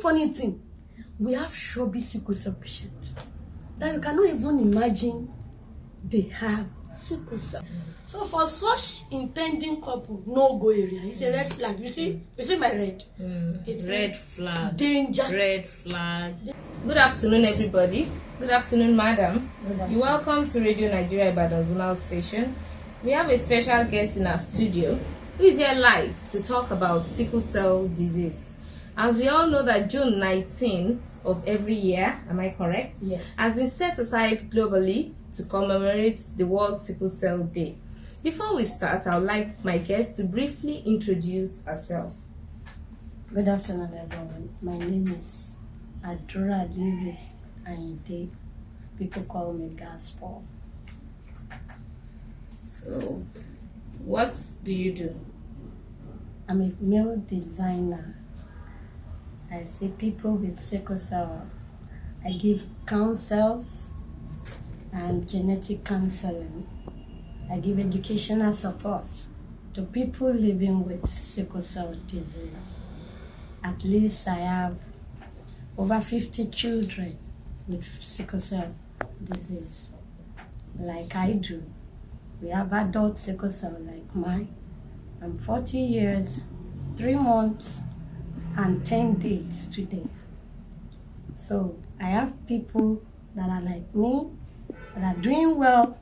funny thing, we have shrubby sickle cell patients that you cannot even imagine they have sickle cell. So for such intending couple, no go area. It's a red flag. You see my red. It's red flag. Danger. Red flag. Good afternoon, everybody. Good afternoon, madam. You're welcome to Radio Nigeria Ibadan Zonal Station. We have a special guest in our studio who is here live to talk about sickle cell disease. As we all know that June 19 of every year, am I correct? Yes. Has been set aside globally to commemorate the World Sickle Cell Day. Before we start, I would like my guest to briefly introduce herself. Good afternoon, everyone. My name is Aduralere Ayinde. People call me GASBOL. So, what do you do? I'm a male designer. I see people with sickle cell. I give counsels and genetic counseling. I give educational support to people living with sickle cell disease. At least I have over 50 children with sickle cell disease, like I do. We have adult sickle cell like mine. I'm 40 years, 3 months, and 10 days today. So I have people that are like me, that are doing well,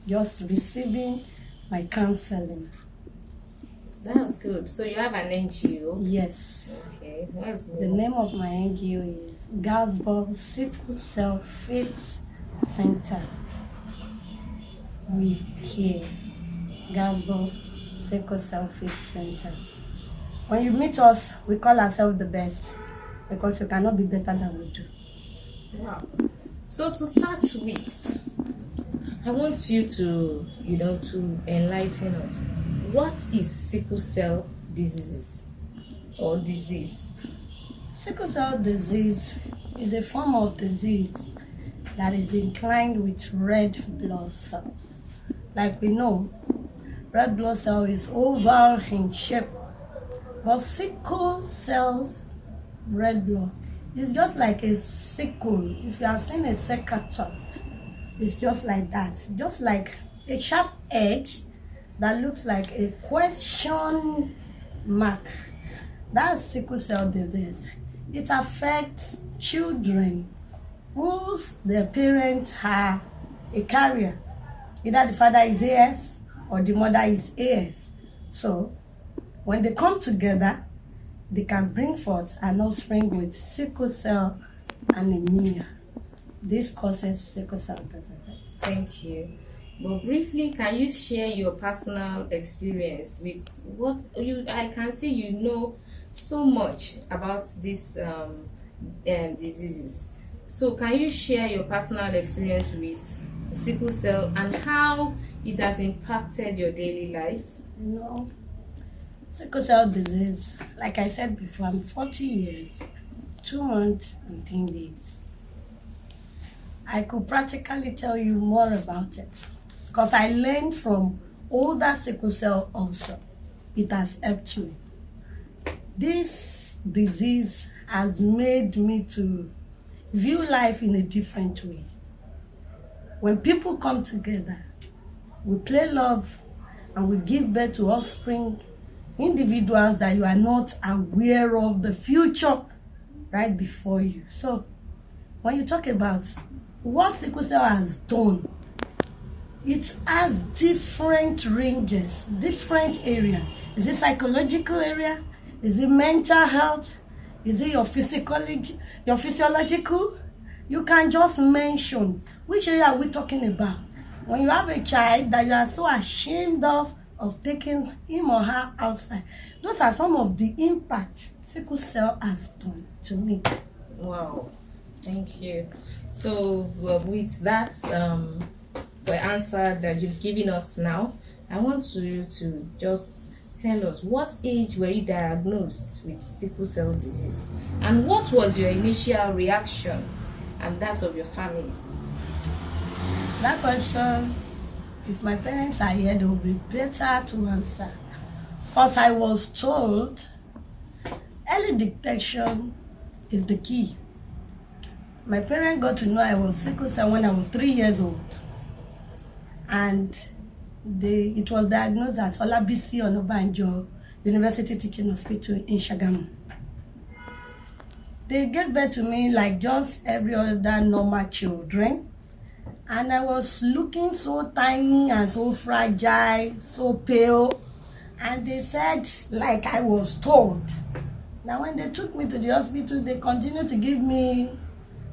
just receiving my counseling. That's good. So you have an NGO? Yes. Okay. What's The name of my NGO is GASBOL Sickle Cell Fit Center. We care. GASBOL Sickle Cell Fit Center. When you meet us, we call ourselves the best because you cannot be better than we do. Wow. So to start with, I want you to, to enlighten us. What is sickle cell diseases or disease? Sickle cell disease is a form of disease that is inclined with red blood cells. Like we know, red blood cell is oval in shape, but sickle cells, red blood, is just like a sickle. If you have seen a secateurs, it's just like that. Just like a sharp edge that looks like a question mark. That's sickle cell disease. It affects children whose their parents are a carrier. Either the father is AS or the mother is AS. So when they come together, they can bring forth an offspring with sickle cell anemia. This causes sickle cell disease. Thank you. But briefly, can you share your personal experience with what I can see you know so much about these diseases. So can you share your personal experience with sickle cell and how it has impacted your daily life? Sickle cell disease, like I said before, I'm 40 years, 2 months, and 10 days. I could practically tell you more about it because I learned from older sickle cell also. It has helped me. This disease has made me to view life in a different way. When people come together, we play love and we give birth to offspring, individuals that you are not aware of the future right before you. So when you talk about what sickle cell has done, it has different ranges, different areas. Is it psychological area? Is it mental health? Is it your physiological? You can just mention which area are we talking about. When you have a child that you are so ashamed of taking him or her outside, those are some of the impact sickle cell has done to me. Wow, thank you. So with that the answer that you've given us now, I want you to just tell us what age were you diagnosed with sickle cell disease and what was your initial reaction and that of your family? That question, if my parents are here, they will be better to answer. Because I was told early detection is the key. My parents got to know I was sickle cell when I was 3 years old. And it was diagnosed at Olabisi Onabanjo University Teaching Hospital in Sagamu. They gave birth to me like just every other normal children. And I was looking so tiny and so fragile, so pale. And they said, like I was told. Now when they took me to the hospital, they continued to give me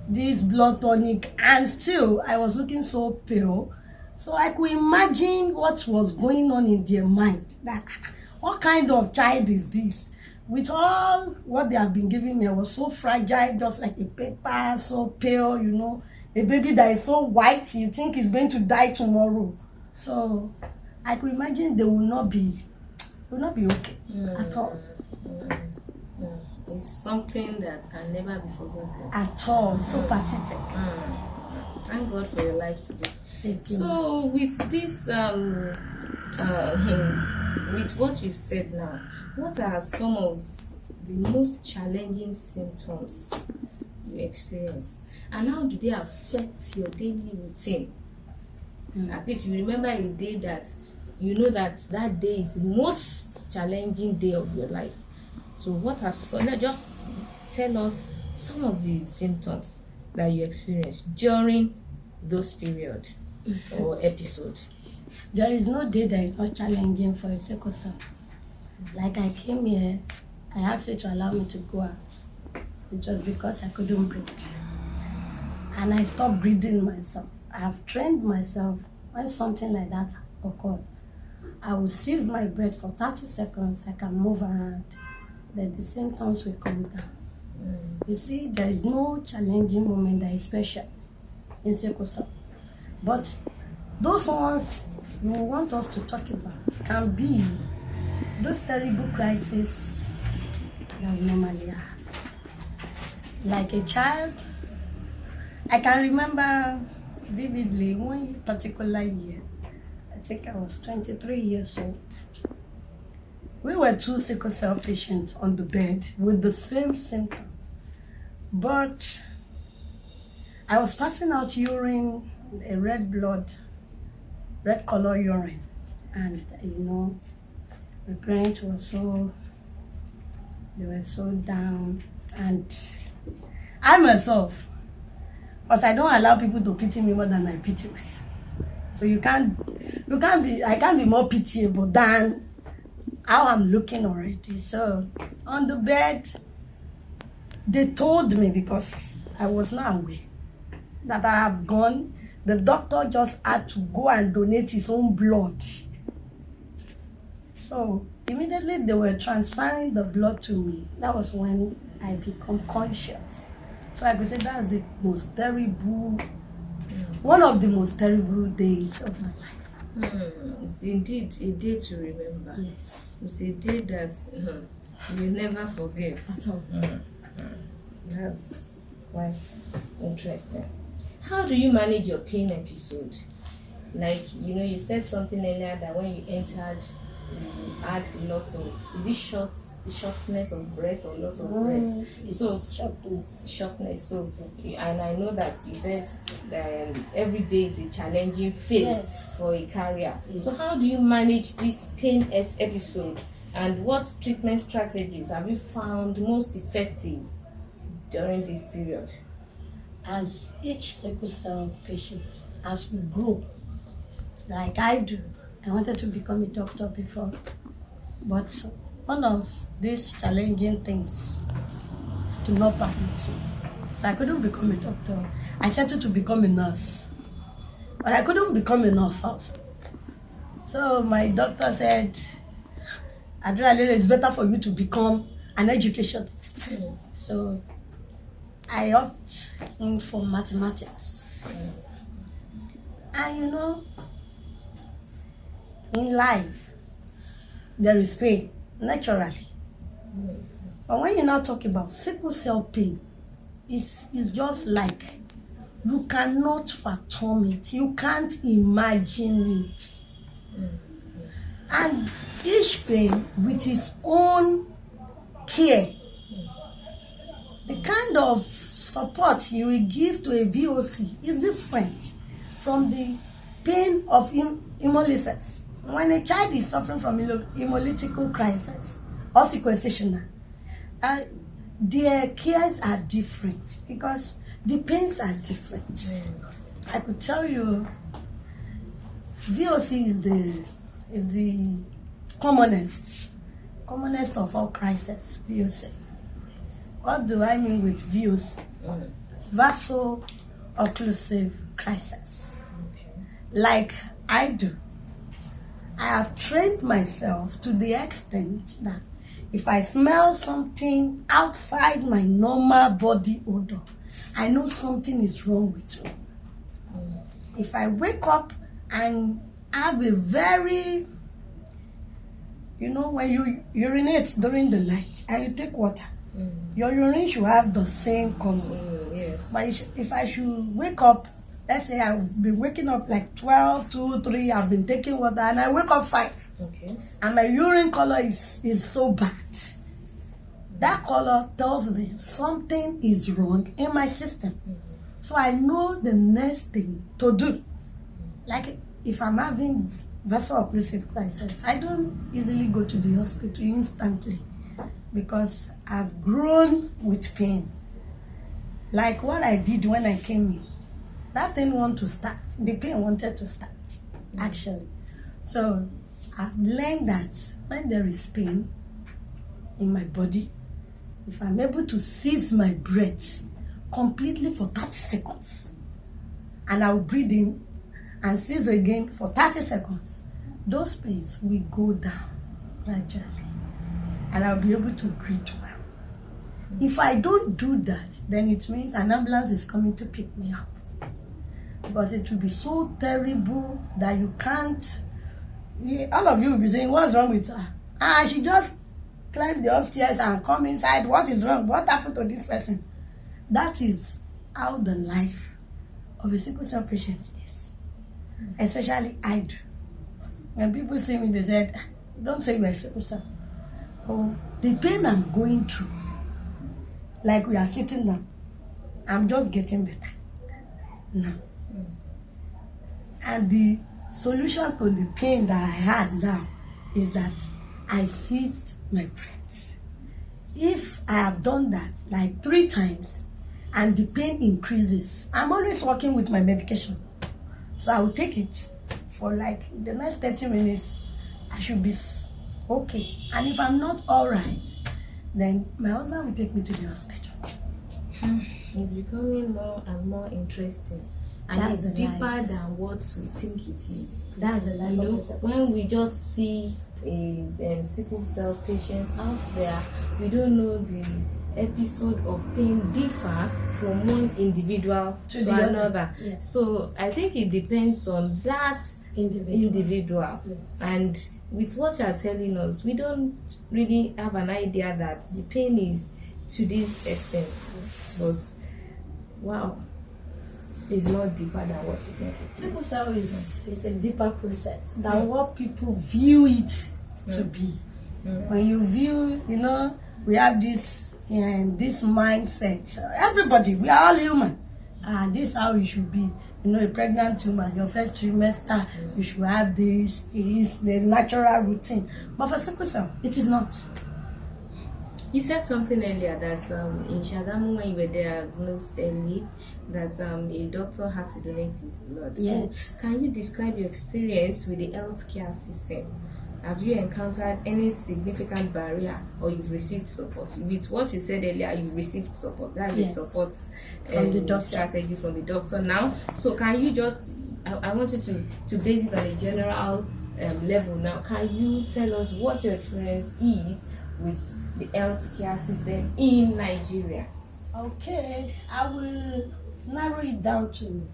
this blood tonic. And still, I was looking so pale. So I could imagine what was going on in their mind. That what kind of child is this? With all what they have been giving me, I was so fragile, just like a paper, so pale, you know. A baby that is so white, you think is going to die tomorrow. So I could imagine they will not be okay at all. It's something that can never be forgotten. At all. So pathetic. Thank God for your life today. Thank you. So with this with what you've said now, what are some of the most challenging symptoms you experience, and how do they affect your daily routine? At least you remember a day that you know that day is the most challenging day of your life. So what are just tell us some of the symptoms that you experience during those period or episode. There is no day that is not challenging for a sickle cell. Like I came here, I asked you to allow me to go out. It was because I couldn't breathe. And I stopped breathing myself. I have trained myself when something like that occurs. I will seize my breath for 30 seconds. I can move around. Then the symptoms will come down. You see, there is no challenging moment that is special in sickle cell. But those ones you want us to talk about can be those terrible crises that we normally have. Like a child, I can remember vividly one particular year. I think I was 23 years old. We were 2 sickle cell patients on the bed with the same symptoms. But I was passing out urine, a red color urine. And you know, my parents were so down. And I myself, because I don't allow people to pity me more than I pity myself. So I can't be more pitiable than how I'm looking already. So on the bed, they told me, because I was not aware, that I have gone. The doctor just had to go and donate his own blood. So immediately they were transferring the blood to me. That was when I become conscious. So I could say that's the most terrible, one of the most terrible days of my life. It's indeed a day to remember. Yes. It's a day that you'll never forget. At all. That's quite interesting. How do you manage your pain episode? Like, you know, you said something earlier that when you entered, you had loss of, is it shortness of breath or loss of breath? So shortness. So, and I know that you said that every day is a challenging phase for a carrier. Yes. So how do you manage this pain episode, and what treatment strategies have you found most effective during this period? As each sickle cell patient, as we grow, like I do, I wanted to become a doctor before, but one of these challenging things do not permit me. So I couldn't become a doctor. I started to become a nurse, but I couldn't become a nurse also. So my doctor said, Aduralere, it's better for you to become an educationist. So I opted in for mathematics. And you know, in life, there is pain, naturally. But when you now talk about sickle cell pain, it's just like you cannot fathom it. You can't imagine it. And each pain with its own care. The kind of support you will give to a VOC is different from the pain of hemolysis. When a child is suffering from hemolytical crisis or sequestration, their cares are different because the pains are different. I could tell you, VOC is the commonest of all crises. VOC. What do I mean with VOC? Vaso-occlusive crisis. Like I do. I have trained myself to the extent that if I smell something outside my normal body odor, I know something is wrong with me. If I wake up and have a very, when you urinate during the night and you take water, your urine should have the same color. Yes. But if I should wake up, let's say I've been waking up like 12, 2, 3, I've been taking water, and I wake up 5. Okay. And my urine color is so bad. That color tells me something is wrong in my system. So I know the next thing to do. Like if I'm having vaso-occlusive crisis, I don't easily go to the hospital instantly because I've grown with pain. Like what I did when I came in. That thing wanted to start. The pain wanted to start, actually. So I've learned that when there is pain in my body, if I'm able to seize my breath completely for 30 seconds, and I'll breathe in and seize again for 30 seconds, those pains will go down gradually, and I'll be able to breathe well. If I don't do that, then it means an ambulance is coming to pick me up. Because it will be so terrible that you can't. All of you will be saying, what's wrong with her? She just climbed the upstairs and come inside. What is wrong? What happened to this person? That is how the life of a sickle cell patient is. Especially I do. When people see me, they said, don't say you're sickle cell. Oh, the pain I'm going through, like we are sitting down, I'm just getting better now. And the solution to the pain that I had now is that I seized my breath. If I have done that like 3 times and the pain increases, I'm always working with my medication. So I will take it for like the next 30 minutes. I should be okay. And if I'm not all right, then my husband will take me to the hospital. It's becoming more and more interesting. And That's it's deeper life. than what we think it is. That's the life of the sickle When we just see sickle cell patients out there, we don't know the episode of pain differ from one individual to another. Yes. So I think it depends on that individual. Yes. And with what you are telling us, we don't really have an idea that the pain is to this extent. Yes. But wow, it's not deeper than what you think it is. Sickle cell is a deeper process than what people view it to be. When you view, we have this mindset. Everybody, we are all human. And this is how it should be. A pregnant woman, your first trimester, you should have this. It is the natural routine. But for sickle cell, it is not. You said something earlier that in Sagamu, when you were diagnosed early, that a doctor had to donate his blood. Yes. So can you describe your experience with the healthcare system? Have you encountered any significant barrier, or you've received support? With what you said earlier, you've received support. That's the support from the doctor. strategy from the doctor now. So can you just, I want you to base it on a general level now. Can you tell us what your experience is with the healthcare system in Nigeria? Okay, I will narrow it down to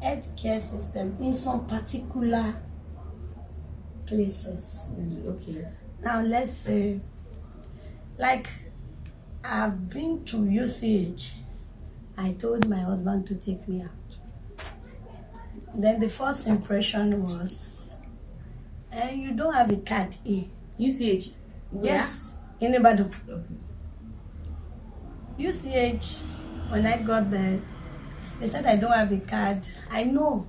healthcare system in some particular places. Okay. Now let's say, like, I've been to UCH. I told my husband to take me out. Then the first impression was, you don't have a card here. UCH? Where? Yes, in Ibadan. Okay. UCH, when I got there, they said I don't have a card. I know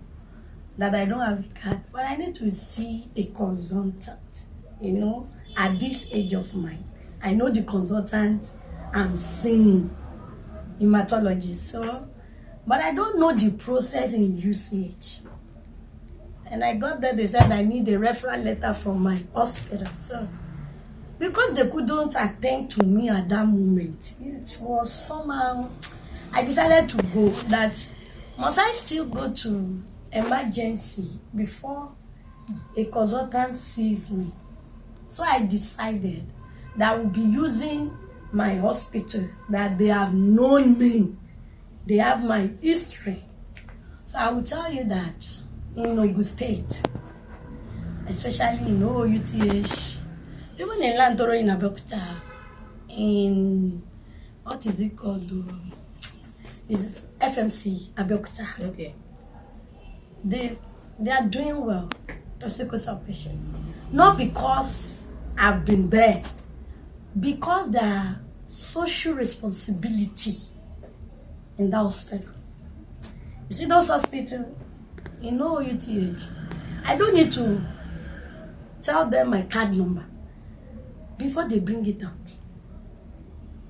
that I don't have a card, but I need to see a consultant, you know, at this age of mine. I know the consultant I'm seeing, hematologist, so, but I don't know the process in UCH. And I got there, they said I need a referral letter from my hospital. So, because they couldn't attend to me at that moment, it was somehow, I decided to go. That must I still go to emergency before a consultant sees me? So I decided that I will be using my hospital, that they have known me, they have my history. So I will tell you that in Ogun State, especially in OUTH, even in Landoro in Abeokuta, in what is it called? Is FMC Abeokuta. Okay. They are doing well to sickle cell patient. Not because I've been there, because there are social responsibility in that hospital. You see those hospitals in OUTH, I don't need to tell them my card number before they bring it out,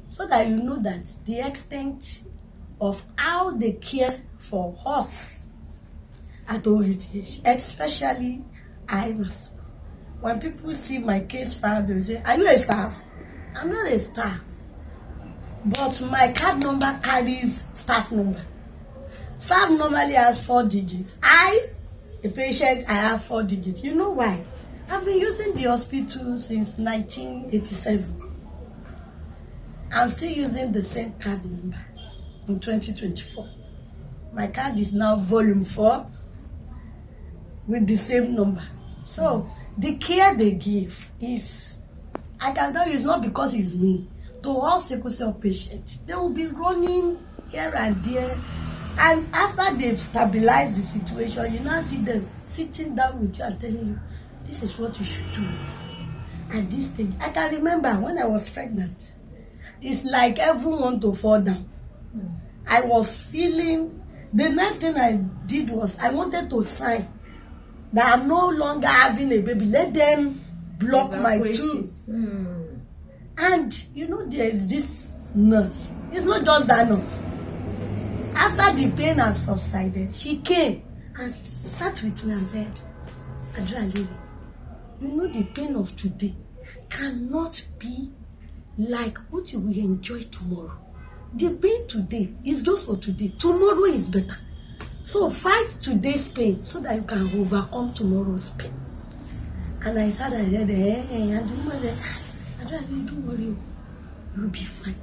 so that you know that the extent of how they care for us at OUTH, especially I myself. When people see my case file, they say, "Are you a staff?" I'm not a staff, but my card number carries staff number. Staff normally has 4 digits. A patient, I have 4 digits. You know why? I've been using the hospital since 1987. I'm still using the same card number in 2024. My card is now volume 4 with the same number. So the care they give is, I can tell you, it's not because it's me. To all sickle cell patients, they will be running here and there. And after they've stabilized the situation, you now see them sitting down with you and telling you, this is what you should do at this stage. I can remember when I was pregnant, it's like everyone to fall down. I was feeling, the next thing I did was I wanted to sign that I'm no longer having a baby. Let them block my tube. And you know, there is this nurse. It's not just that nurse. After the pain has subsided, she came and sat with me and said, "Aduralere, you know the pain of today cannot be like what you will enjoy tomorrow. The pain today is just for today. Tomorrow is better. So fight today's pain so that you can overcome tomorrow's pain." And I sat and said, and the woman said, "Aduralere, don't worry, you'll be fine.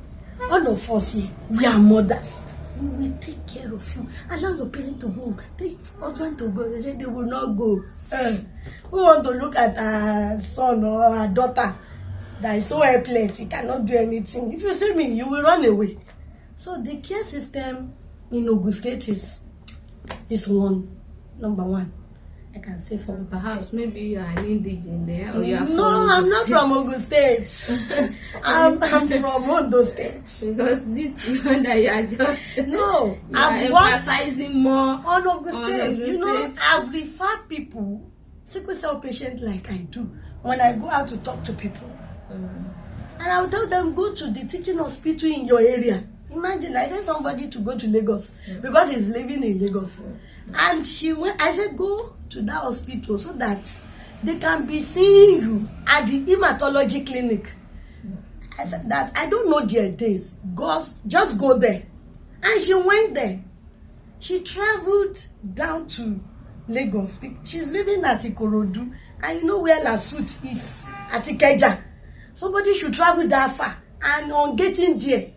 All of us here, we are mothers. We will take care of you. Allow your parents to go. Tell your husband to go." They said they will not go. We want to look at our son or our daughter that is so helpless, he cannot do anything. If you see me, you will run away. So the care system in Ogun State is number one. I can say for Ogun Perhaps State. maybe you are an indigene there, or you are from No, I'm not from Ogun State. I'm from Ondo State. Because this one that you are just No, you are I've worked emphasizing more on Ogun on State. Ogun You know, State. I've referred people, sickle cell patients like I do, when I go out to talk to people. And I will tell them, go to the teaching hospital in your area. Imagine, I sent somebody to go to Lagos because he's living in Lagos. And she went, I said, go to that hospital so that they can be seeing you at the hematology clinic. I said that I don't know their days. Just go there. And she went there. She traveled down to Lagos. She's living at Ikorodu. And you know where La Suite is? At Ikeja. Somebody should travel that far. And on getting there,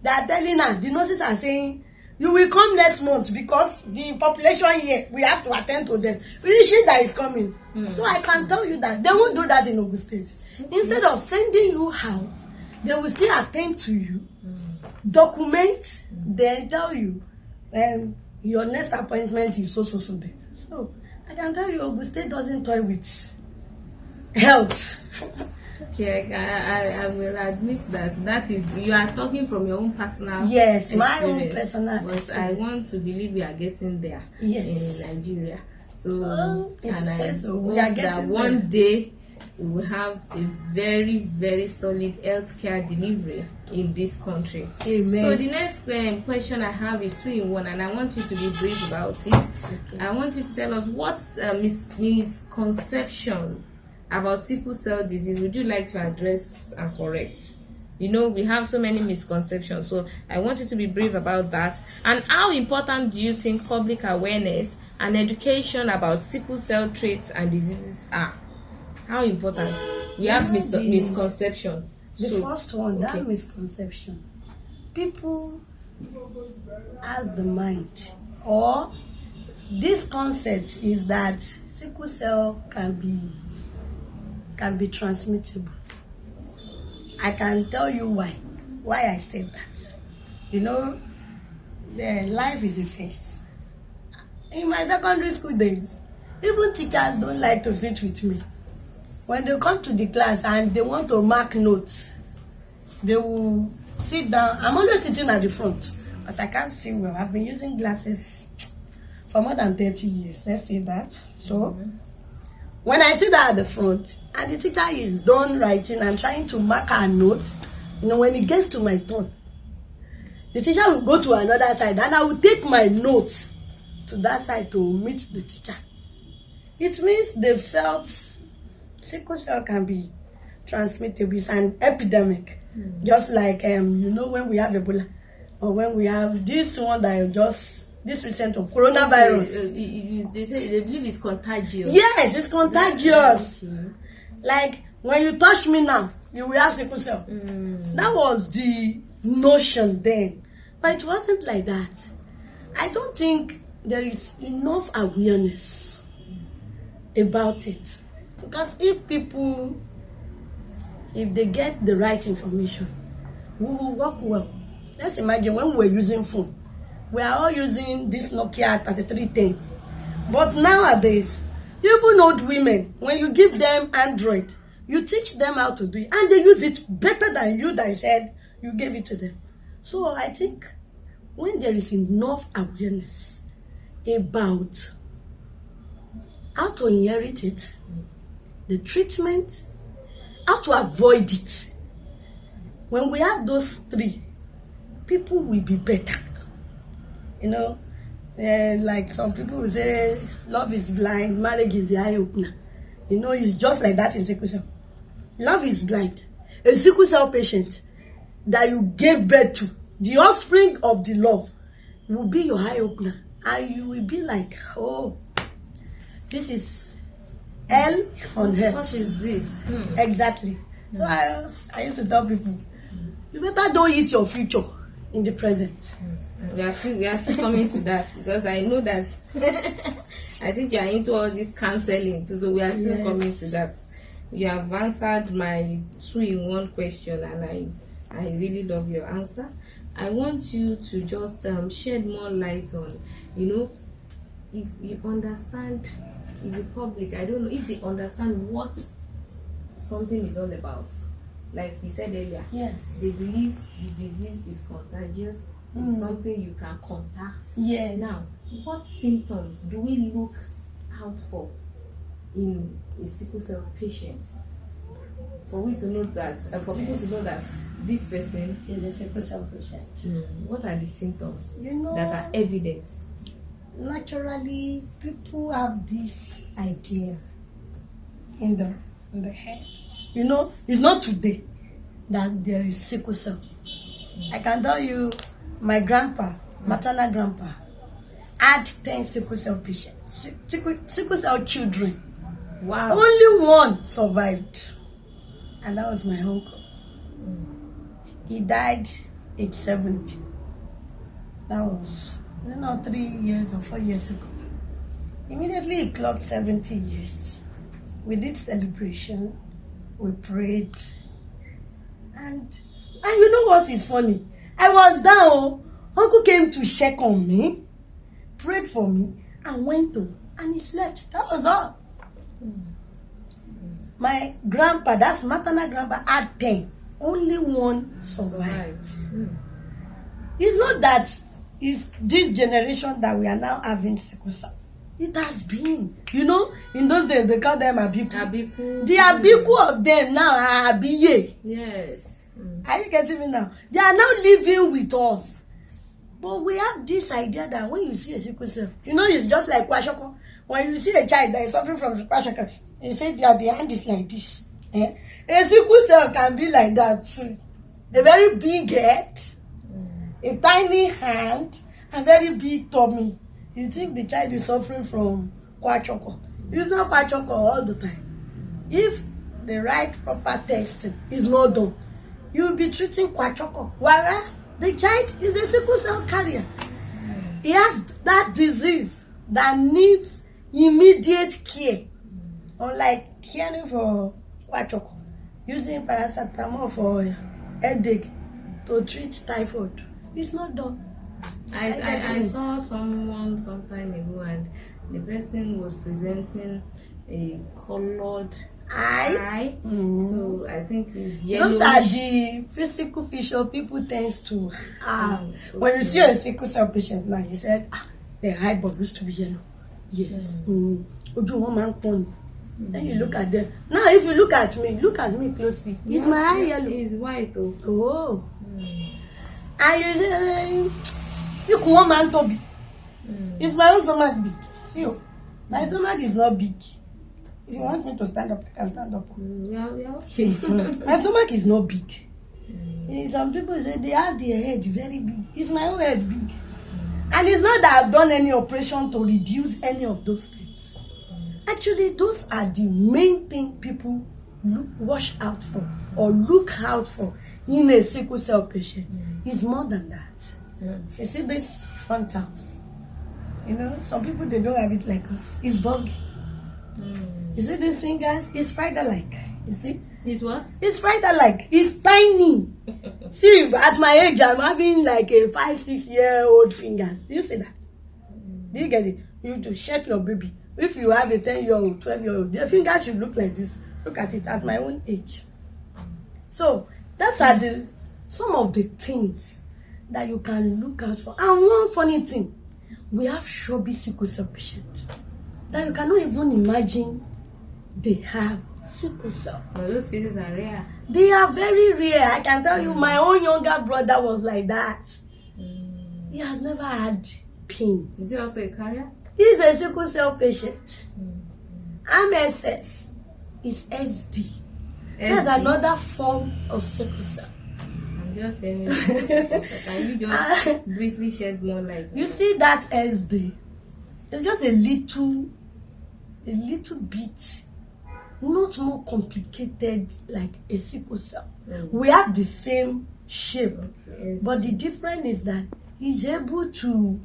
they are telling her, the nurses are saying, you will come next month because the population here, we have to attend to them. Is she that is coming? So I can tell you that they won't do that in Ogun State. Instead of sending you out, they will still attend to you, document, then tell you, your next appointment is so date. So I can tell you, Ogun State doesn't toy with health. Okay, I will admit that is, you are talking from your own personal Yes, experience, my own personal but experience. I want to believe we are getting there Yes. in Nigeria. So, if and you say I so, we hope are that getting one there. day we will have a very, very solid healthcare delivery in this country. Amen. So the next question I have is 2 in 1, and I want you to be brief about it. Okay. I want you to tell us what's misconception about sickle cell disease would you like to address and correct? You know, we have so many misconceptions, so I want you to be brief about that. And how important do you think public awareness and education about sickle cell traits and diseases are? How important? We have misconception. The So, first one, okay. that misconception. People has the mind, or this concept is that sickle cell can be transmittable. I can tell you why I said that. You know, the life is a phase. In my secondary school days, even teachers don't like to sit with me. When they come to the class and they want to mark notes, they will sit down. I'm always sitting at the front because I can't see well. I've been using glasses for more than 30 years. Let's say that. So, when I sit there at the front and the teacher is done writing and trying to mark her notes, you know, when it gets to my turn, the teacher will go to another side and I will take my notes to that side to meet the teacher. It means they felt sickle cell can be transmittable. It's an epidemic. Just like, you know, when we have Ebola, or when we have this one that this recent one, coronavirus. They believe it's contagious. Yes, it's contagious. Like, when you touch me now, you will have sickle cell. That was the notion then. But it wasn't like that. I don't think there is enough awareness about it. Because if they get the right information, we will work well. Let's imagine when we were using phone. We are all using this Nokia 3310. But nowadays, even old women, when you give them Android, you teach them how to do it. And they use it better than you that said you gave it to them. So I think when there is enough awareness about how to inherit it, the treatment, how to avoid it, when we have those three, people will be better. You know, like some people will say, love is blind, marriage is the eye opener. You know, it's just like that in sickle cell. Love is blind. A sickle cell patient that you gave birth to, the offspring of the love, will be your eye opener. And you will be like, oh, this is hell on earth. What is this? Exactly. So I used to tell people, you better don't eat your future in the present. We are still coming to that, because I know that I think you are into all this counseling too, so we are still coming to that. You have answered my 2-in-1 question, and I really love your answer. I want you to just shed more light on, you know, if you understand, if the public, I don't know if they understand what something is all about. Like you said earlier, Yes. they believe the disease is contagious. It's something you can contact. Yes. Now, what symptoms do we look out for in a sickle cell patient for we to know that, for people to know that this person is a sickle cell patient? What are the symptoms You know, that are evident? naturally, people have this idea in the head. You know, it's not today that there is sickle cell. I can tell you, my grandpa, maternal grandpa, had 10 sickle cell patients, sickle cell children. Wow. Only one survived, and that was my uncle. He died at 70. That was, 3 years or 4 years ago. Immediately he clocked 70 years. We did celebration, we prayed, and you know what is funny? I was down. Uncle came to check on me, prayed for me, and went to, and he slept. That was all. My grandpa, that's maternal grandpa, had 10. Only one survived. It's not that it's this generation that we are now having sickle cell. It has been. You know, in those days they call them abiku. Abiku. The abiku of them now are abiye. Yes. Are you getting me now? They are now living with us. But we have this idea that when you see a sickle cell, you know, it's just like kwashoko. When you see a child that is suffering from kwashoko, you say that the hand is like this. A sickle cell can be like that too. A very big head, a tiny hand, a very big tummy. You think the child is suffering from kwashoko. It's not kwashoko all the time. If the right proper testing is not done, you will be treating kwashoko. Whereas the child is a sickle cell carrier. He has that disease that needs immediate care. Unlike caring for kwashoko, using paracetamol for headache to treat typhoid. It's not done. I saw someone some time ago, and the person was presenting a colored eye. So I think it's yellow. Those are the physical feature people tend to have. Okay. When you see a sickle cell patient now, you said, the eye bulb used to be yellow. Yes. Then you look at them. Now if you look at me closely. Is my eye yellow? It's white though. Oh. And you say, you can one man to be. Is my own stomach big? See, my stomach is not big. If you want me to stand up, I can stand up. Yeah, okay. My stomach is not big. Some people say they have their head very big. Is my own head big? And it's not that I've done any operation to reduce any of those things. Actually, those are the main thing people watch out for or look out for in a sickle cell patient. It's more than that. You see this frontals, you know, some people they don't have it like us. It's buggy. You see these fingers? It's spider-like. You see? It's what? It's spider-like. It's tiny. See, at my age, I'm having like a 5-6-year-old fingers. Do you see that? Do you get it? You have to check your baby. If you have a 10-year-old, 12-year-old, their fingers should look like this. Look at it at my own age. So that's some of the things that you can look out for. And one funny thing, we have chubby sickle cell patients that you cannot even imagine they have sickle cell. But those cases are rare. They are very rare. I can tell you, my own younger brother was like that. He has never had pain. Is he also a carrier? He's a sickle cell patient. MSS is SD. That's another form of sickle cell. I'm just saying. Can you just briefly shed more light? You see that SD? It's just a little bit, not more complicated like a sickle cell. We have the same shape, but the difference is that he's able to.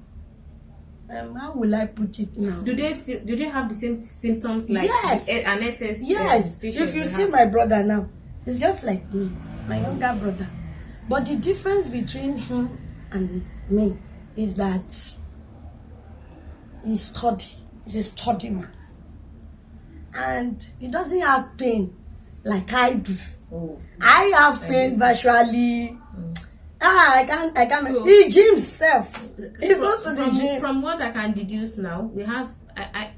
How will I put it now? Do they have the same symptoms like an SS? Yes. If you see my brother now, it's just like me, my younger brother. But the difference between him and me is that he's a sturdy man. And he doesn't have pain like I do. I have pain virtually. I can't. So, he gyms himself. He goes to the gym. From what I can deduce now, we have.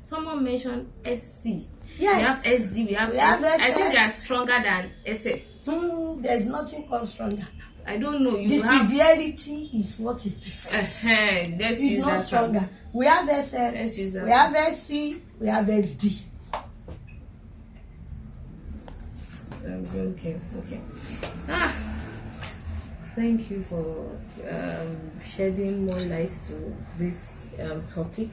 Someone mentioned SC. Yes. We have SD. We have S. I think they are stronger than SS. There's nothing called stronger. I don't know. The severity is what is different. It's not stronger. Term. We have SS. We have SC. We have SD. Okay. Thank you for shedding more light to this topic.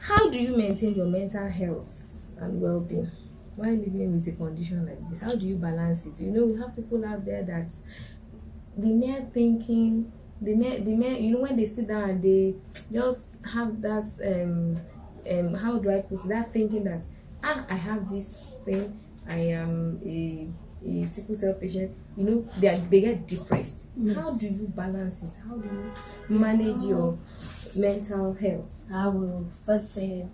How do you maintain your mental health and well-being while living with a condition like this? How do you balance it? You know, we have people out there that the mere thinking, the mere, you know, when they sit down and they just have that how do I put it? That thinking that I have this thing, I am a sickle cell patient, you know, they get depressed. Yes. How do you balance it? How do you manage your mental health? I will first say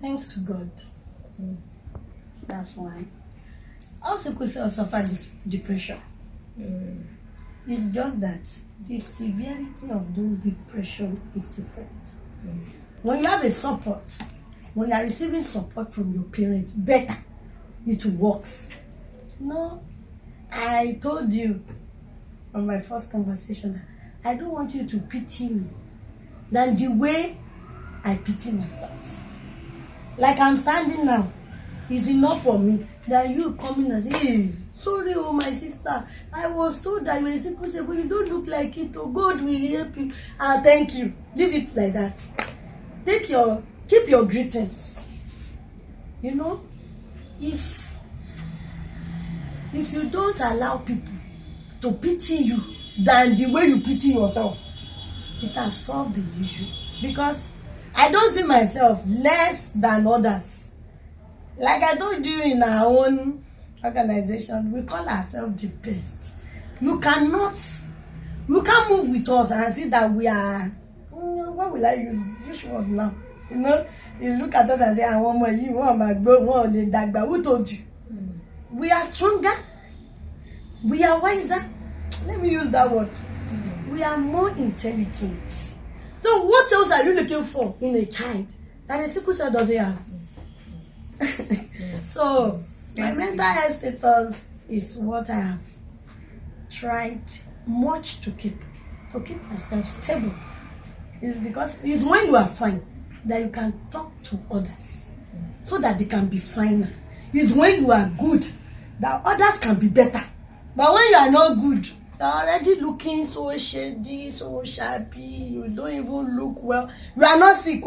thanks to God. That's one. Also, could suffer this depression. It's just that the severity of those depression is different. When you have a support, when you are receiving support from your parents, better it works. No, I told you on my first conversation that I don't want you to pity me than the way I pity myself. Like I'm standing now, it's enough for me than you coming and say, hey, sorry, oh my sister, I was told that you were sickle cell, but you don't look like it. Oh, God will help you. Thank you. Leave it like that. Keep your greetings. You know, if you don't allow people to pity you than the way you pity yourself, it can solve the issue. Because I don't see myself less than others. Like I told you, in our own organization, we call ourselves the best. You can't move with us and see that we are, what will I use? Which word now? You know, you look at us and say, I want more, you want my go, want the dagba. Who told you? We are stronger. We are wiser. Let me use that word. We are more intelligent. So what else are you looking for in a child that a sickle cell doesn't have? So my mental health status is what I have tried much to keep myself stable. It's because it's when you are fine that you can talk to others so that they can be finer. It's when you are good that others can be better. But when you are not good, you're already looking so shady, so shabby, you don't even look well. You are not sick,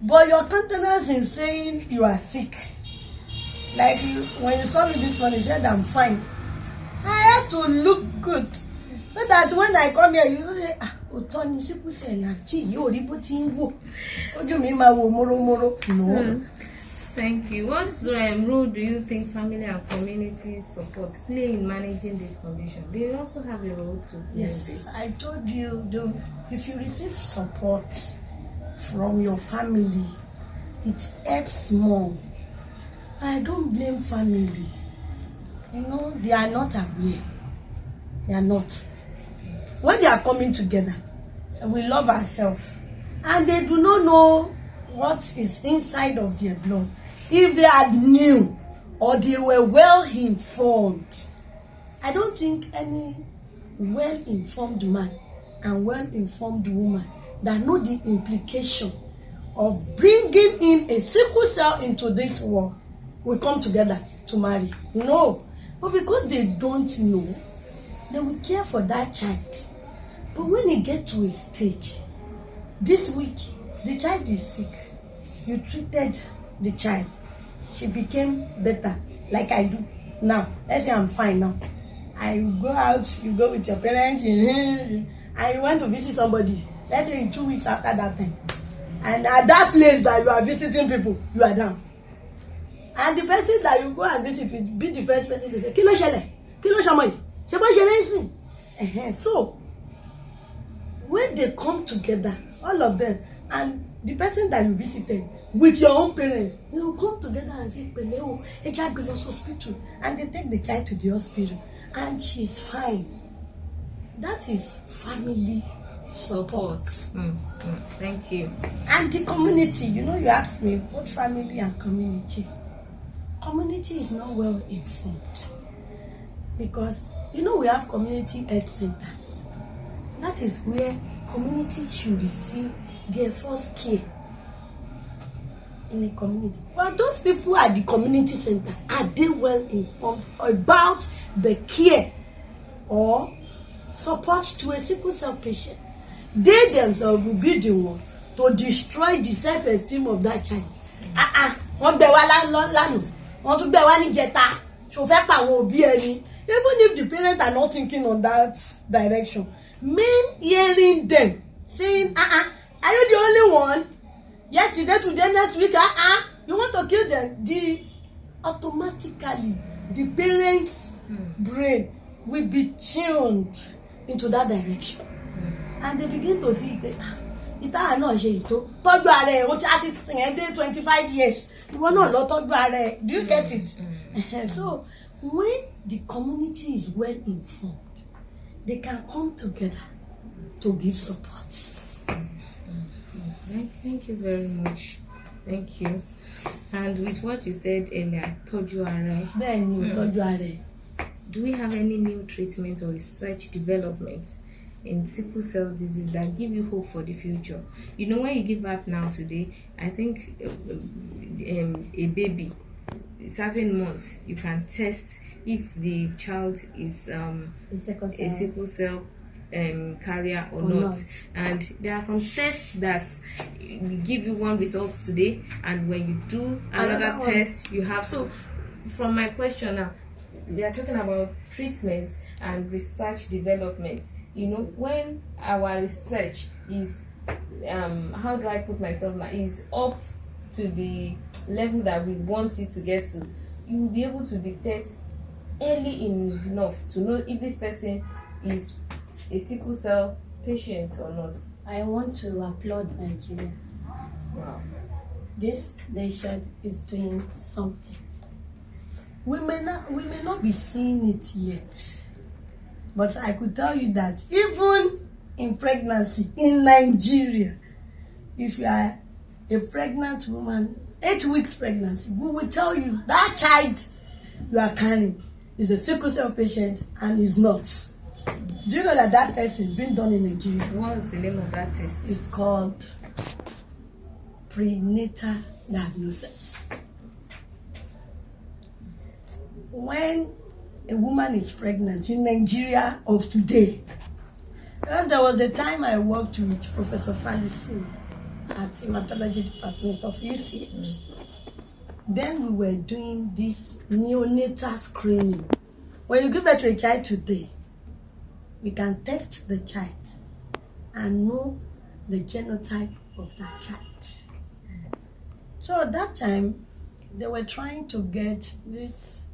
but your countenance is saying you are sick. Like when you saw me this morning, you said I'm fine. I had to look good so that when I come here, you say, Otoni sickle cell na ti yo ri bo ti wo. Oju mi ma wo moro. No. Thank you. What role do you think family and community support play in managing this condition? They also have a role to play. Yes, I told you, if you receive support from your family, it helps more. I don't blame family. You know, they are not aware. They are not. When they are coming together, we love ourselves, and they do not know what is inside of their blood. If they are new or they were well informed, I don't think any well-informed man and well-informed woman that know the implication of bringing in a sickle cell into this world will come together to marry. No. But because they don't know, they will care for that child. But when they get to a stage, this week, the child is sick. You treated the child. She became better, like I do now. Let's say I'm fine now. I go out, you go with your parents, and you want to visit somebody. Let's say in 2 weeks after that time. And at that place that you are visiting people, you are down. And the person that you go and visit will be the first person to say, Kilo shele, kilo shamoy, shebo shere. So, when they come together, all of them, and the person that you visited with your own parents, you will come together and say, Peleo, a child belongs to hospital. And they take the child to the hospital, and she's fine. That is family support. Thank you. And the community, you know, you asked me, what family and community? Community is not well informed. Because, you know, we have community health centers. That is where communities should receive their first care in the community. But those people at the community center, are they well informed about the care or support to a sickle cell patient? They themselves will be the one to destroy the self-esteem of that child. Even if the parents are not thinking on that direction, men hearing them saying, are you the only one? Yesterday, today, next week, you want to kill them? Automatically, the parents' brain will be tuned into that direction. And they begin to see, 25 years. ìwọ náà lọ tọ́jú ara ẹ. Do you get it? So when the community is well informed, they can come together to give support. Thank you very much. Thank you. And with what you said earlier, tọ́jú ara ẹ. Bẹ́ẹ̀ni, tọ́jú ara ẹ. Do we have any new treatment or research developments in sickle cell disease that give you hope for the future? You know, when you give birth now today, I think a baby, certain months, you can test if the child is a sickle cell carrier or not. And there are some tests that give you one result today, and when you do another test, you have. So from my question now, we are talking about treatment and research development. You know, when our research is how do I put myself now, is up to the level that we want it to get to, you will be able to detect early enough to know if this person is a sickle cell patient or not. I want to applaud Nigeria. Wow. This nation is doing something. We may not be seeing it yet, but I could tell you that even in pregnancy in Nigeria, if you are a pregnant woman, 8 weeks pregnancy, we will tell you that child you are carrying is a sickle cell patient and is not. Do you know that test is being done in Nigeria? What is the name of that test? It's called prenatal diagnosis. When a woman is pregnant in Nigeria of today, because there was a time I worked with Professor Falisi at Hematology Department of UCH. Then we were doing this neonatal screening. When you give birth to a child today, we can test the child and know the genotype of that child. So at that time, they were trying to get this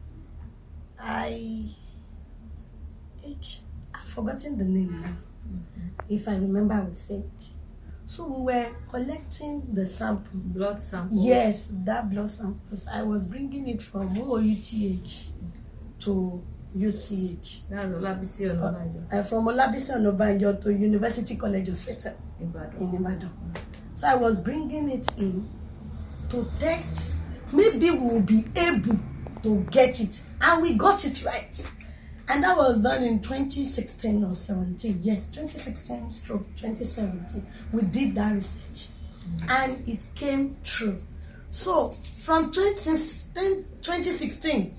I've forgotten the name now. If I remember, I will say it. So we were collecting the sample. Blood samples? Yes, that blood samples. I was bringing it from OUTH to UCH. That's Olabisi Onabanjo. From Olabisi Onabanjo to University College Hospital in Ibadan. So I was bringing it in to test. Maybe we will be able to get it. And we got it right. And that was done in 2016 or 17. Yes, 2016/2017. We did that research. And it came true. So from 2016,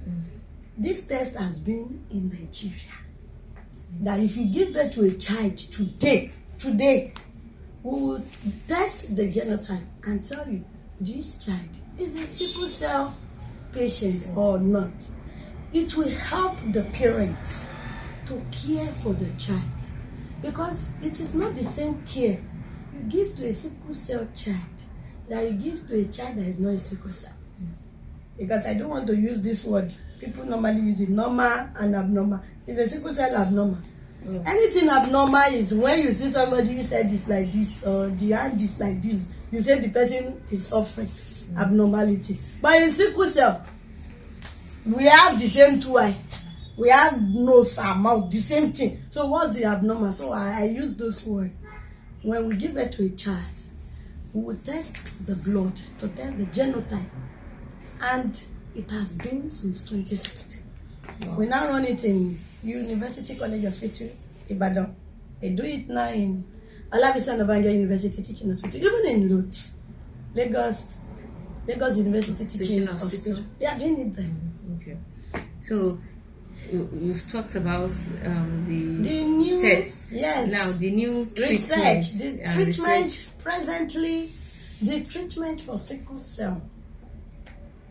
this test has been in Nigeria. That if you give birth to a child today, we will test the genotype and tell you this child is a sickle cell patient or not. It will help the parent to care for the child, because it is not the same care you give to a sickle cell child that you give to a child that is not a sickle cell. Because I don't want to use this word. People normally use it, normal and abnormal. Is a sickle cell abnormal? Anything abnormal is when you see somebody who said it's like this or the hand is like this, you say the person is suffering abnormality. But in sickle cell, we have the same two eyes, we have nose and mouth, the same thing. So what's the abnormal? So I use those words. When we give birth to a child, we will test the blood to test the genotype, and it has been since 2016. Wow. We now run it in University College Hospital, Ibadan. They do it now in Olabisi Onabanjo University Teaching Hospital, even in Lagos University Teaching Hospital. They are doing it there. Okay. So you've talked about the new tests. Yes. Now the new research. research. Presently, the treatment for sickle cell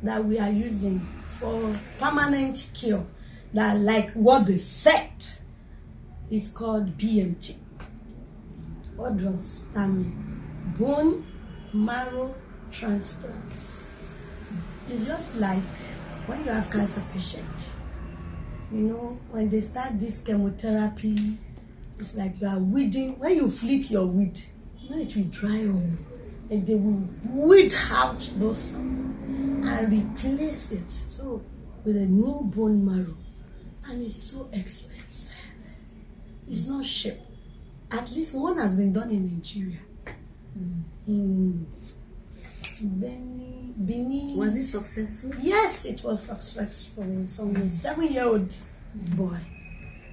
that we are using for permanent cure, that like what they said, is called BMT. What does that mean? Bone marrow transplant. It's just like when you have cancer patient, you know, when they start this chemotherapy, it's like you are weeding. When you flit your weed, you know it will dry up, and they will weed out those cells. and replace it with a new bone marrow, and it's so expensive. It's not cheap. At least one has been done in Nigeria. In Benin. Was it successful? Yes, it was successful. Some 7-year-old boy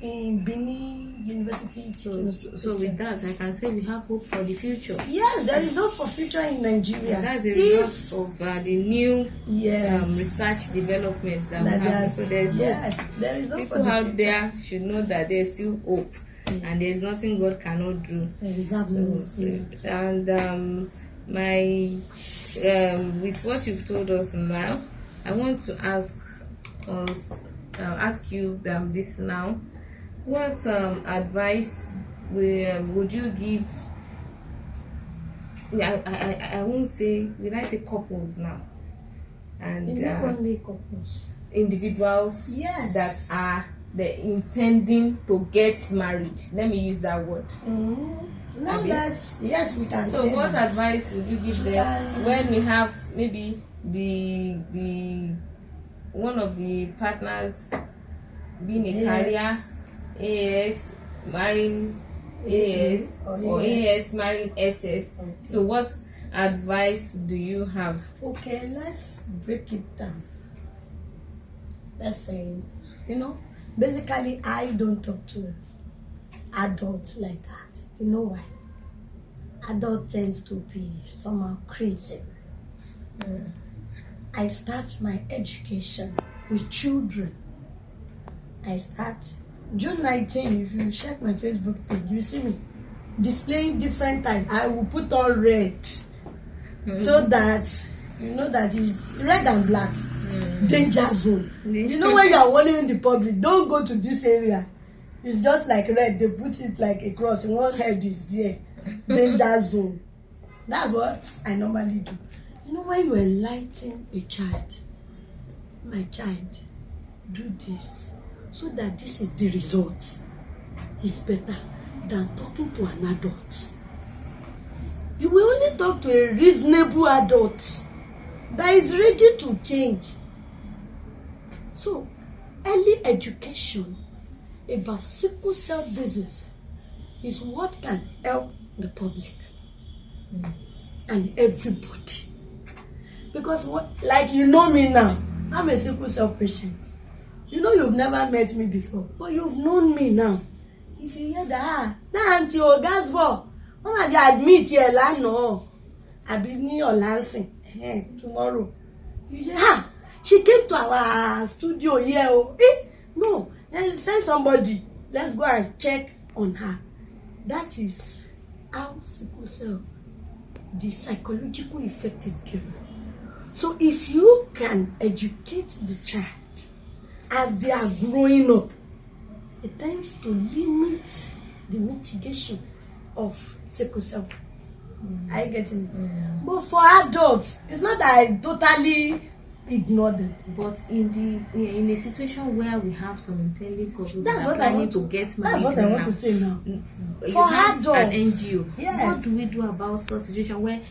in Benin University. So with that, I can say we have hope for the future. Yes, there is hope for future in Nigeria. And that's a result of the new research developments that we have. So there is hope. There is hope. People out there should know that there is still hope, and there is nothing God cannot do. Exactly. And with what you've told us now, I want to ask you this now. What advice would you give? I won't say. Will I say couples now? And not only couples, individuals that are intending to get married. Let me use that word. No, yes, we can. So, what advice would you give them when we have maybe the one of the partners being a career AS marrying AS or AS marrying SS? Okay. So, what advice do you have? Okay, let's break it down. Let's say, basically, I don't talk to adults like that. You know why? Adult tends to be somehow crazy. I start my education with children. I start June 19. If you check my Facebook page, you see me displaying different types. I will put on red so that you know that is red and black. Danger zone. You know when you are warning the public, don't go to this area. It's just like red. They put it like a cross. One head is there. Danger zone. That's what I normally do. When you enlighten a child, my child, do this so that this is the result. It's better than talking to an adult. You will only talk to a reasonable adult that is ready to change. So, early education about sickle cell disease is what can help the public and everybody. Because me now, I'm a sickle cell patient. You've never met me before, but you've known me now. If you hear that auntie GASBOL, Mama admit here no, I be near or lancing tomorrow. You say, she came to our studio here. No, send somebody. Let's go and check on her. That is how sickle cell, the psychological effect is given. So if you can educate the child as they are growing up, it tends to limit the mitigation of sickle cell. Are you getting it? But for adults, it's not that I totally ignore them. But in a situation where we have some intending couples that are planning to get married, that's what I want to say now. For adults, an NGO, what do we do about such situation where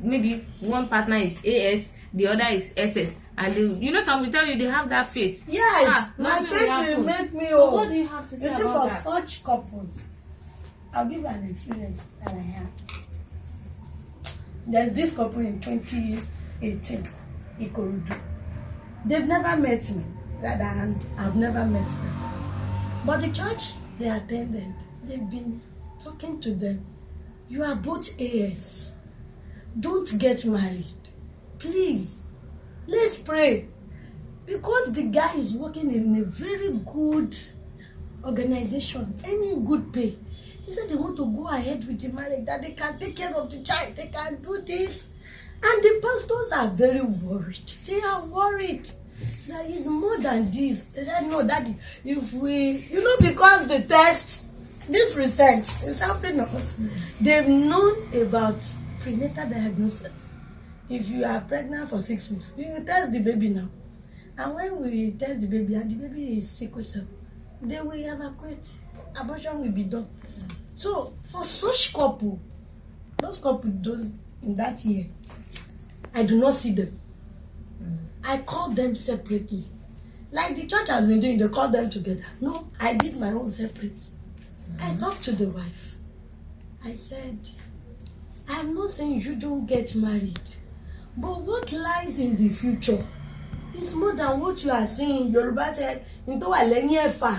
maybe one partner is AS, the other is SS, and some will tell you they have that faith. Yes, my faith will make me. So what do you have to say about that? For such couples, I'll give you an experience that I had. There's this couple in 2018, Ikorodu. They've never met me, rather I've never met them. But the church they attended, they've been talking to them. You are both AS. Don't get married. Please, let's pray. Because the guy is working in a very good organization, any good pay. He said they want to go ahead with the marriage, that they can take care of the child, they can do this. And the pastors are very worried. They are worried. There is more than this. They said, no, Daddy, if we, because the test, this research is helping us. They've known about prenatal diagnosis. If you are pregnant for 6 weeks, we will test the baby now. And when we test the baby and the baby is sickle cell, they will evacuate. Abortion will be done. So for such couple, those in that year, I do not see them. I called them separately. Like the church has been doing, they call them together. No, I did my own separate. I talked to the wife. I said, I'm not saying you don't get married, but what lies in the future is more than what you are seeing. Yoruba said, into a lenyefa,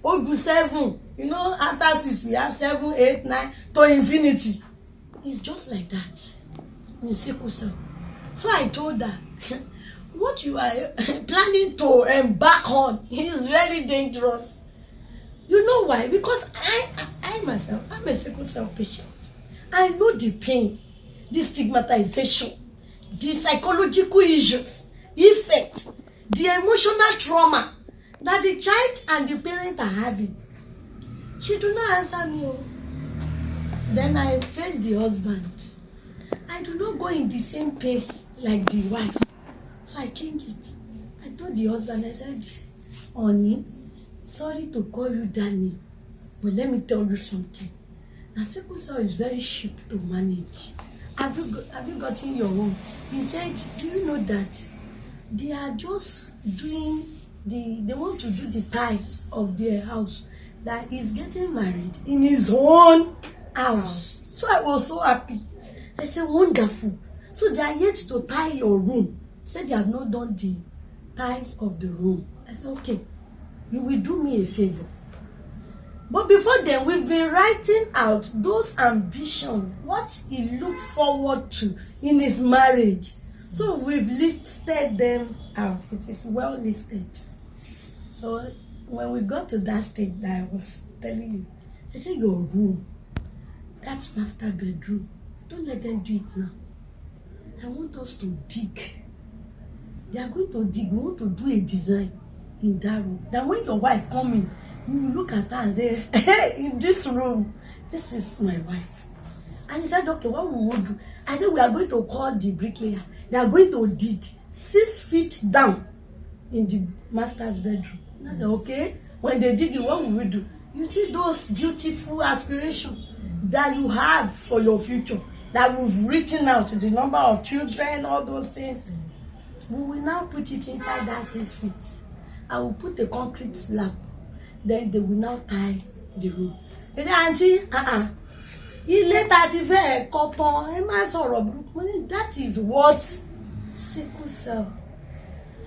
Ogun 7. You know, after 6 we have 7, 8, 9 to infinity. It's just like that in Sickle cell. So I told her, what you are planning to embark on is very dangerous. You know why? Because I myself, I'm a Sickle cell patient. I know the pain, the stigmatization, the psychological issues, effects, the emotional trauma that the child and the parent are having. She do not answer me. Then I face the husband. I do not go in the same pace like the wife. So I changed it. I told the husband, I said, honey, sorry to call you Danny, but let me tell you something. Now, Sickle cell is very cheap to manage. Have you gotten your own? He said, do you know that they are just doing they want to do the tithes of their house, that he's getting married in his own house. So I was so happy. I said, wonderful. So they are yet to tie your room. Said they have not done the tithes of the room. I said, okay, you will do me a favor. But before then, we've been writing out those ambitions, what he looked forward to in his marriage. So we've listed them out. It is well listed. So when we got to that stage that I was telling you, I said, your room, that master bedroom, don't let them do it now. I want us to dig. They are going to dig. We want to do a design in that room. Then when your wife come in, you will look at her and say, hey, in this room, this is my wife. And he said, okay, what we will do? I said, we are going to call the bricklayer. They are going to dig 6 feet down in the master's bedroom. And I said, okay, when they dig it, what will we do? You see those beautiful aspirations that you have for your future, that we've written out, the number of children, all those things. We will now put it inside that 6 feet. I will put a concrete slab. Then they will now tie the rope. They say, auntie, ilé tá ti fẹ́ kọ́ tán, ẹ má sọ̀rọ̀ burúkú. That is what Sickle cell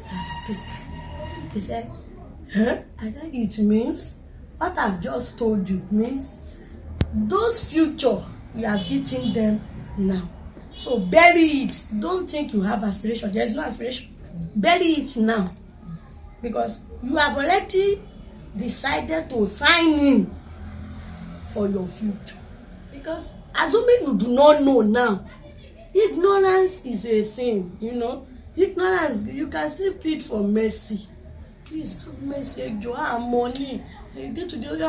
has taken. He said, huh? I said, it means what I've just told you means those future, you are eating them now. So bury it. Don't think you have aspiration. There is no aspiration. Bury it now. Because you have already decided to sign in for your future. Because assuming you do not know now, ignorance is a sin, you know. Ignorance, you can still plead for mercy. Please have mercy, you have money. You get to the other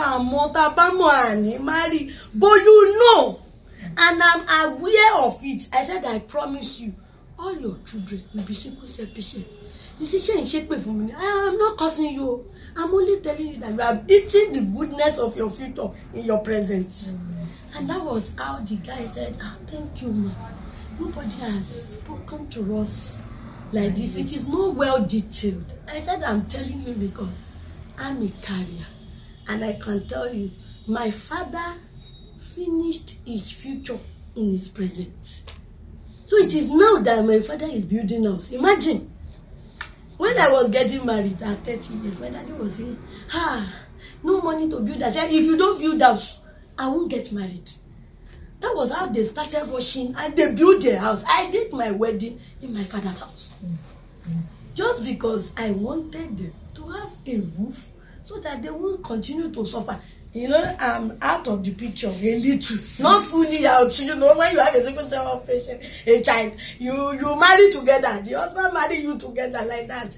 marry. But you know, and I'm aware of it. I said, I promise you, all your children will be Sickle cell patient. You see, for me. I am not causing you. I'm only telling you that you are eating the goodness of your future in your present. And that was how the guy said, thank you, ma. Nobody has spoken to us like this. It is not well detailed. I said, I'm telling you because I'm a carrier. And I can tell you, my father finished his future in his present. So it is now that my father is building house. Imagine. When I was getting married at 30 years, my daddy was saying, no money to build house. If you don't build house, I won't get married. That was how they started rushing and they built their house. I did my wedding in my father's house. Just because I wanted them to have a roof so that they won't continue to suffer. You know, I'm out of the picture a little, not fully out. You know, when you have a Sickle cell patient, a child, you marry together. The husband marry you together like that.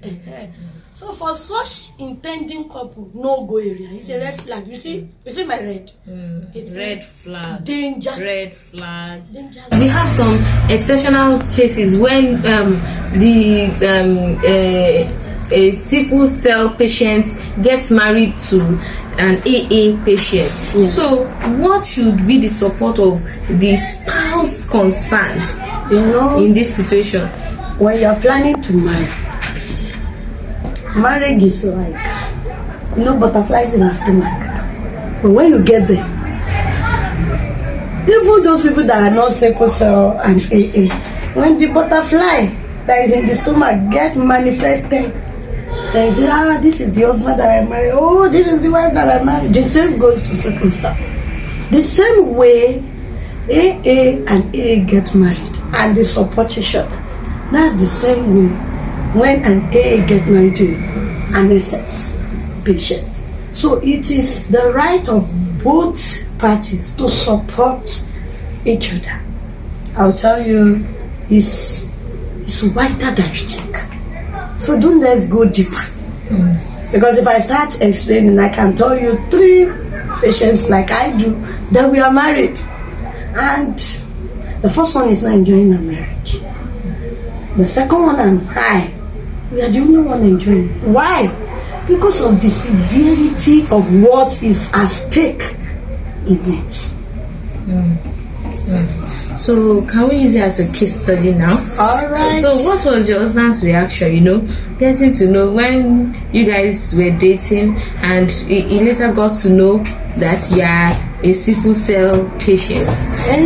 So for such intending couple, no go area. It's a red flag. You see my red. It's red flag. Danger. Red flag. Danger. We have some exceptional cases when a Sickle cell patient gets married to an AA patient. So what should be the support of the spouse concerned in this situation? when you're planning to marry, marriage is like, butterflies in our stomach. But when you get there, even those people that are not sickle cell and AA, when the butterfly that is in the stomach get manifested, they say, this is the husband that I married. Oh, this is the wife that I married. The same goes to sickle cell. The same way AA and AA get married and they support each other. That's the same way when an AA get married to an SS patient. So it is the right of both parties to support each other. I'll tell you, it's wider than you think. So let's go deeper. Because if I start explaining, I can tell you 3 patients like I do that we are married. And the first one is not enjoying our marriage. The second one and I, we are the only one enjoying. Why? Because of the severity of what is at stake in it. So can we use it as a case study now? All right. So what was your husband's reaction, getting to know when you guys were dating and he later got to know that you are a sickle cell patient?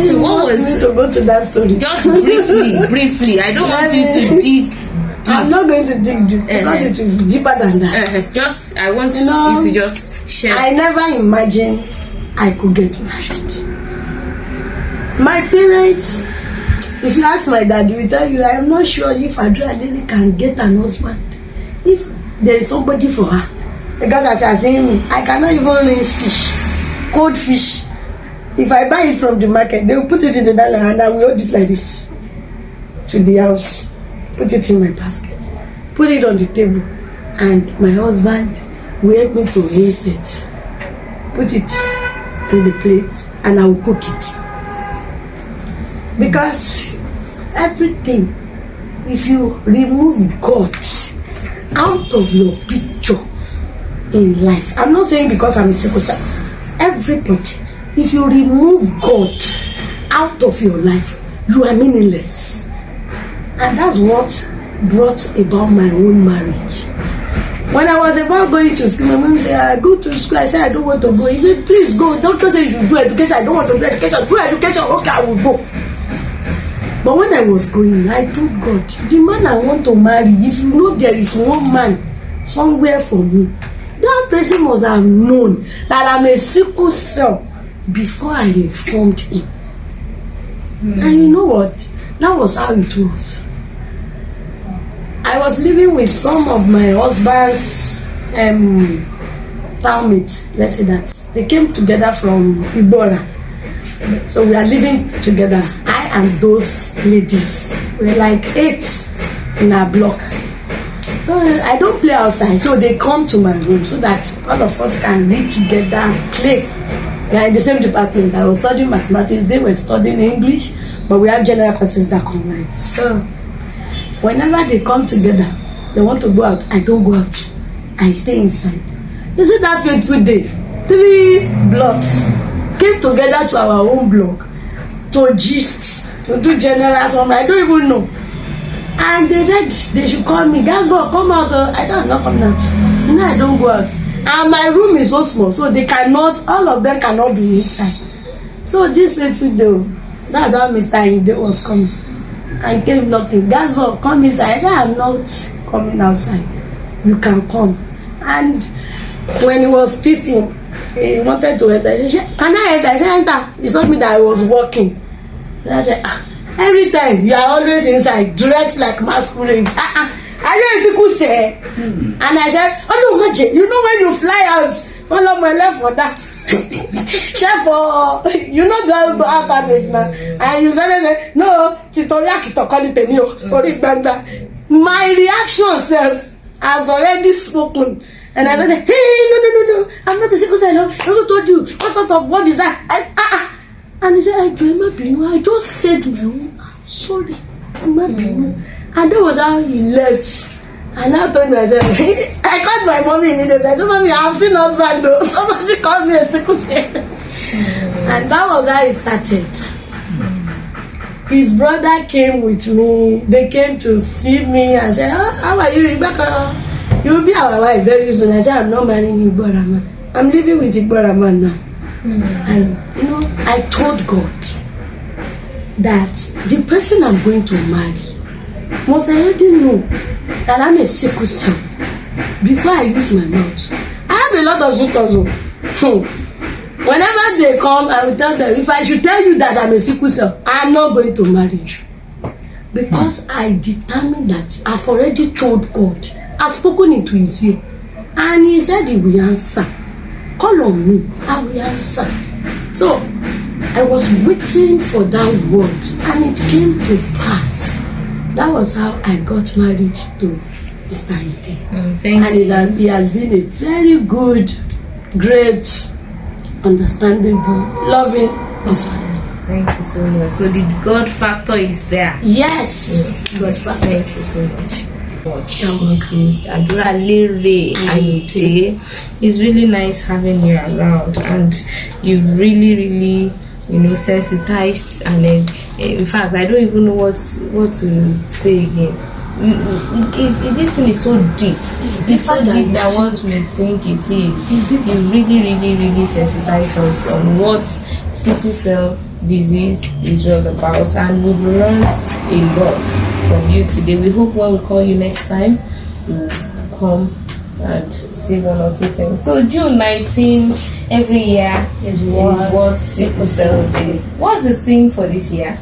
So what was me to go to that story? Just briefly. I don't want you to dig deep. I'm not going to dig deep because it is deeper than that. I want you to just share. I never imagined I could get married. My parents, if you ask my dad, he will tell you, I am not sure if Aduralere can get an husband, if there is somebody for her. Because as you are saying me, I cannot even rinse fish, cold fish. If I buy it from the market, they will put it in the dining and I will hold it like this to the house, put it in my basket, put it on the table, and my husband will help me to rinse it, put it on the plate, and I will cook it. Because everything, if you remove God out of your picture in life, I'm not saying because I'm a sickle cell, everybody, if you remove God out of your life, you are meaningless. And that's what brought about my own marriage. When I was about going to school, my mom said, I go to school. I said, I don't want to go. He said, please go. Doctor said you should do education. I don't want to do education. Do education. Okay, I will go. But when I was going, I told God, the man I want to marry, if you know there is one man somewhere for me, that person must have known that I'm a sickle cell before I informed him. And you know what? That was how it was. I was living with some of my husband's townmates, let's say that. They came together from Ibora. So we are living together. I and those ladies. We're like 8 in our block. So I don't play outside. So they come to my room so that all of us can read together, play. We are in the same department. I was studying mathematics. They were studying English. But we have general courses that combine. So whenever they come together, they want to go out. I don't go out. I stay inside. You see that fateful day? 3 blocks came together to our own block to gist, to do general something. I don't even know. And they said they should call me. GASBOL, come out. I said, I'm not coming out. No, I don't go out. And my room is so small, so they cannot, all of them cannot be inside. So this fateful day, that's how Mr. Ayinde was coming. And came knocking. GASBOL, come inside. I said, I'm not coming outside. You can come. And when he was peeping, he wanted to enter. He said, can I enter? I said, enter. He saw me that I was walking. And I said, every time you are always inside, dressed like masquerade. I know it's say. And I said, oh no, Maji, you know when you fly out, all of my left for that. Chef, you know the other now. And you said, no, my reaction self has already spoken. And I said, hey, no, I'm not a sickle cell. I told you, what sort of word is that? And he said, I just said my own. Sorry, and that was how he left. And I told myself, I called my mommy immediately. I said, Mommy, I've seen husband though. Somebody called me a sickle cell. And that was how it started. his brother came with me. They came to see me and said, "Oh, how are you, Ibaka? You'll be our wife very soon." I said, "I'm not marrying Igboraman. I'm living with Igboraman now." And I told God that the person I'm going to marry must already know that I'm a sickle cell before I use my mouth. I have a lot of suitors. Whenever they come, I will tell them, if I should tell you that I'm a sickle cell, I'm not going to marry you. Because I determined that I've already told God. I've spoken into his ear. And he said he will answer. Call on me, I will answer. So I was waiting for that word, and it came to pass. That was how I got married to Mr. Ayinde. And he has been a very good, great, understandable, loving husband. Thank you so much. So the God factor is there. Yes. God factor. Thank you so much. Mrs. Aduralere Ayinde. It's really nice having you around, and you've really sensitized, and in fact I don't even know what to say again. This thing is so deep. It's so deep than what we think it is. You really sensitized us on what sickle cell disease is all about, and we've learned a lot from you today. We hope when we call you next time, you'll come and see one or two things. So June 19 every year is World Sickle Cell Day. What's the theme for this year?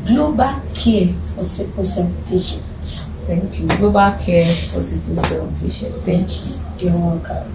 Global care for sickle cell patients. Thank you. Global care for sickle cell patients. Thank you. You're welcome.